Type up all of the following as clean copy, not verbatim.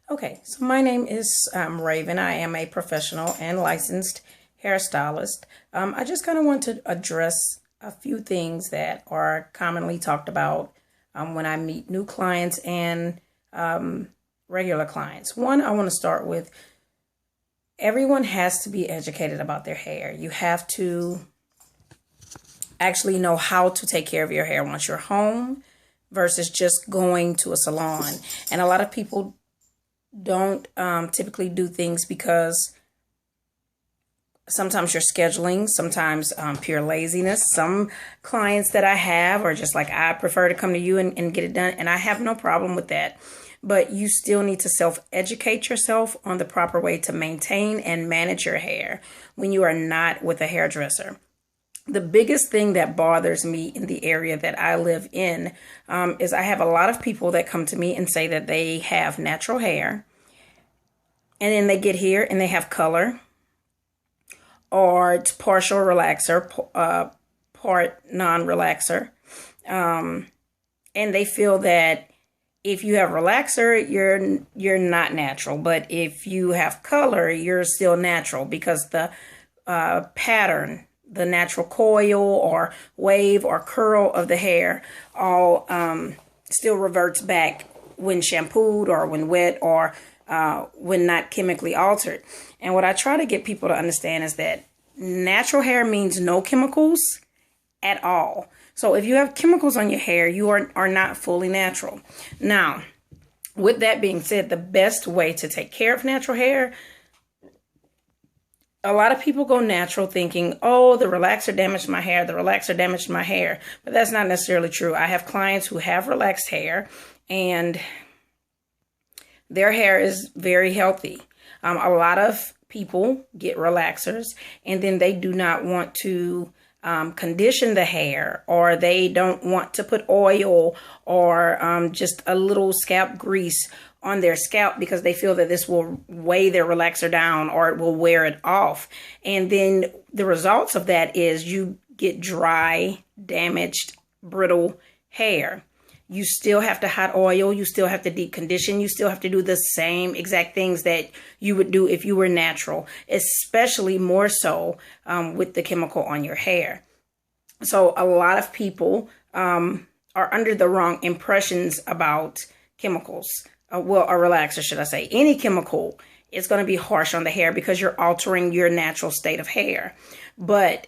Okay, so my name is Raven. I am a professional and licensed hairstylist. I just kind of want to address a few things that are commonly talked about when I meet new clients and regular clients. One, I want to start with everyone has to be educated about their hair. You have to actually know how to take care of your hair once you're home versus just going to a salon. And a lot of people don't typically do things because sometimes you're scheduling, sometimes pure laziness. Some clients that I have are just like, I prefer to come to you and get it done. And I have no problem with that. But you still need to self-educate yourself on the proper way to maintain and manage your hair when you are not with a hairdresser. The biggest thing that bothers me in the area that I live in is I have a lot of people that come to me and say that they have natural hair. And then they get here and they have color, or it's partial relaxer, part non-relaxer. And they feel that if you have relaxer, you're not natural. But if you have color, you're still natural because the pattern, the natural coil or wave or curl of the hair all still reverts back when shampooed or when wet or when not chemically altered. And what I try to get people to understand is that natural hair means no chemicals at all. So if you have chemicals on your hair, you are not fully natural. Now, with that being said, the best way to take care of natural hair, a lot of people go natural thinking, oh, the relaxer damaged my hair, the relaxer damaged my hair. But that's not necessarily true. I have clients who have relaxed hair and their hair is very healthy. A lot of people get relaxers and then they do not want to condition the hair, or they don't want to put oil or just a little scalp grease on their scalp because they feel that this will weigh their relaxer down or it will wear it off. And then the results of that is you get dry, damaged, brittle hair. You still have to hot oil. You still have to deep condition. You still have to do the same exact things that you would do if you were natural, especially more so with the chemical on your hair. So a lot of people are under the wrong impressions about chemicals. Well, a relaxer, should I say. Any chemical is going to be harsh on the hair because you're altering your natural state of hair. But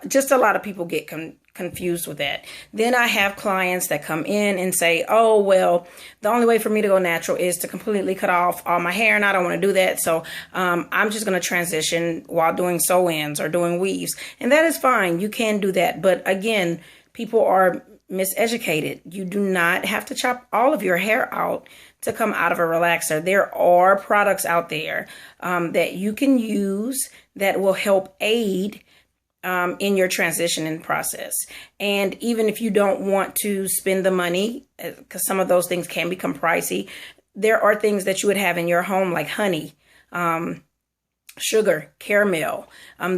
just a lot of people get confused with that. Then I have clients that come in and say, oh, well, the only way for me to go natural is to completely cut off all my hair, and I don't want to do that. So I'm just going to transition while doing sew-ins or doing weaves. And that is fine. You can do that. But again, people are miseducated. You do not have to chop all of your hair out to come out of a relaxer. There are products out there that you can use that will help aid in your transitioning process. And even if you don't want to spend the money, because some of those things can become pricey, there are things that you would have in your home like honey, sugar, caramel.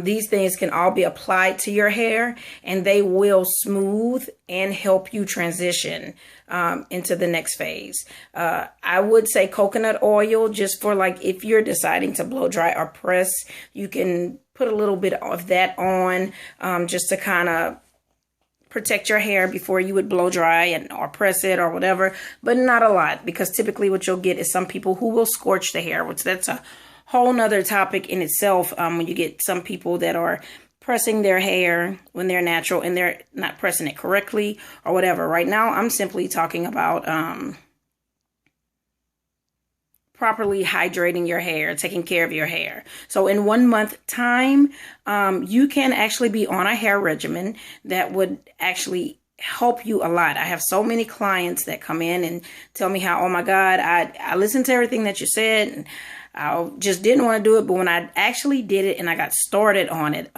These things can all be applied to your hair and they will smooth and help you transition into the next phase. I would say coconut oil, just for like if you're deciding to blow dry or press, you can put a little bit of that on just to kind of protect your hair before you would blow dry or press it or whatever, but not a lot, because typically what you'll get is some people who will scorch the hair, which that's a whole nother topic in itself. When you get some people that are pressing their hair when they're natural and they're not pressing it correctly or whatever. Right now, I'm simply talking about properly hydrating your hair, taking care of your hair. So in 1 month time, you can actually be on a hair regimen that would actually help you a lot. I have so many clients that come in and tell me how, oh my God, I listened to everything that you said and I just didn't want to do it. But when I actually did it and I got started on it,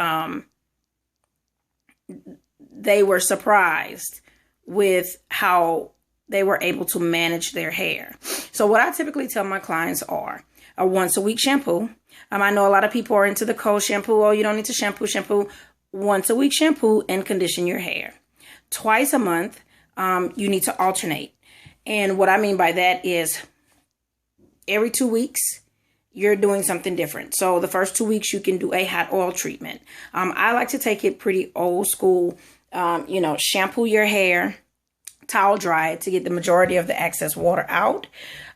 they were surprised with how they were able to manage their hair. So what I typically tell my clients are a once a week shampoo. I know a lot of people are into the cold shampoo. Oh, you don't need to shampoo. Once a week shampoo and condition your hair. Twice a month, you need to alternate. And what I mean by that is every 2 weeks, you're doing something different. So the first 2 weeks, you can do a hot oil treatment. I like to take it pretty old school, shampoo your hair, towel dry it to get the majority of the excess water out.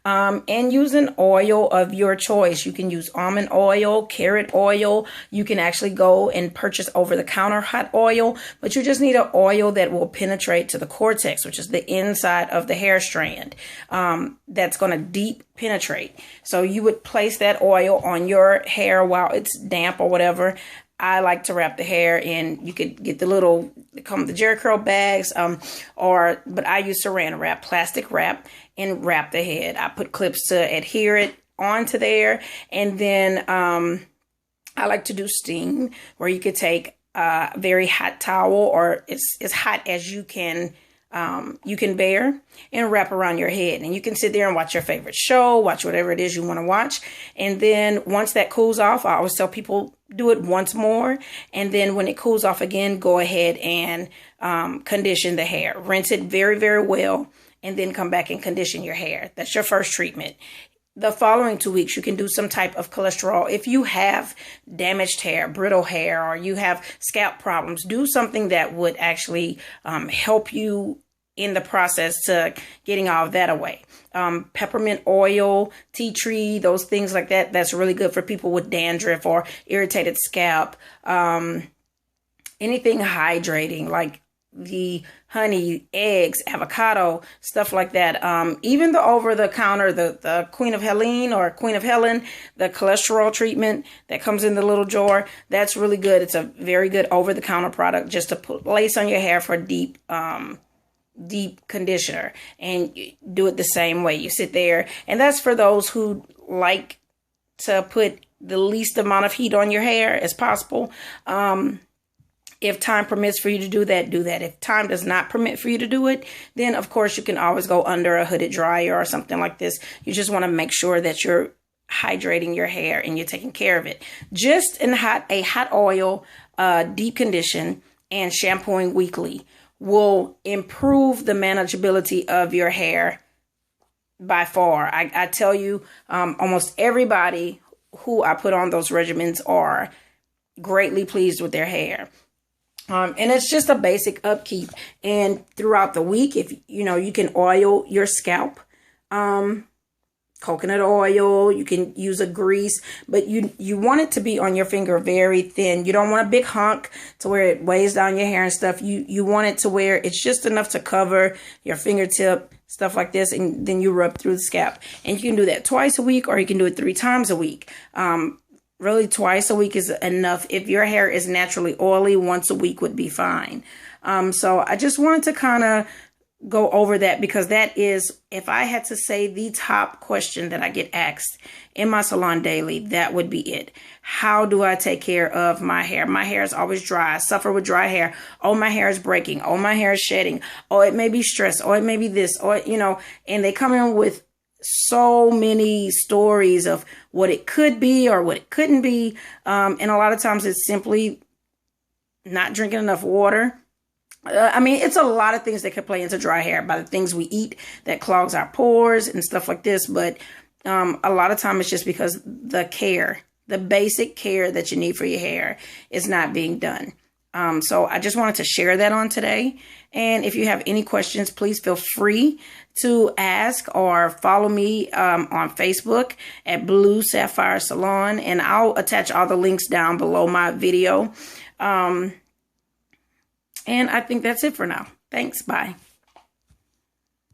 And use an oil of your choice. You can use almond oil, carrot oil. You can actually go and purchase over-the-counter hot oil, but you just need an oil that will penetrate to the cortex, which is the inside of the hair strand. That's going to deep penetrate. So you would place that oil on your hair while it's damp or whatever. I like to wrap the hair in. You could get the little, they come the Jerry curl bags, but I use saran wrap, plastic wrap, and wrap the head. I put clips to adhere it onto there. And then I like to do steam, where you could take a very hot towel, or as hot as you can bear, and wrap around your head. And you can sit there and watch your favorite show, watch whatever it is you want to watch. And then once that cools off, I always tell people, do it once more. And then when it cools off again, go ahead and condition the hair. Rinse it very, very well, and then come back and condition your hair. That's your first treatment. The following 2 weeks, you can do some type of cholesterol. If you have damaged hair, brittle hair, or you have scalp problems, do something that would actually help you in the process to getting all of that away. Peppermint oil, tea tree, those things like that. That's really good for people with dandruff or irritated scalp. Anything hydrating, like the honey, eggs, avocado, stuff like that. Even the over-the-counter, the Queen of Helene or Queen of Helen, the cholesterol treatment that comes in the little jar, that's really good. It's a very good over-the-counter product just to place on your hair for deep conditioner, and you do it the same way. You sit there, and that's for those who like to put the least amount of heat on your hair as possible. If time permits for you to do that, do that. If time does not permit for you to do it, then of course you can always go under a hooded dryer or something like this. You just want to make sure that you're hydrating your hair and you're taking care of it. Just a hot oil, deep condition, and shampooing weekly will improve the manageability of your hair by far. I tell you, almost everybody who I put on those regimens are greatly pleased with their hair. And it's just a basic upkeep. And throughout the week, if you can oil your scalp, coconut oil, you can use a grease, but you want it to be on your finger very thin. You don't want a big hunk to where it weighs down your hair and stuff. You want it to where it's just enough to cover your fingertip, stuff like this, and then you rub through the scalp. And you can do that twice a week, or you can do it 3 times a week. Really, twice a week is enough. If your hair is naturally oily, once a week would be fine. So I just wanted to kind of go over that, because that is, if I had to say the top question that I get asked in my salon daily, that would be it. How do I take care of my hair? My hair is always dry. I suffer with dry hair. Oh, my hair is breaking. Oh, my hair is shedding. Oh, it may be stress. Oh, it may be this. Or, and they come in with so many stories of what it could be or what it couldn't be. And a lot of times it's simply not drinking enough water. It's a lot of things that could play into dry hair, by the things we eat that clogs our pores and stuff like this. But a lot of time it's just because the basic care that you need for your hair is not being done. So I just wanted to share that on today. And if you have any questions, please feel free to ask, or follow me on Facebook at Blue Sapphire Salon. And I'll attach all the links down below my video. And I think that's it for now. Thanks. Bye.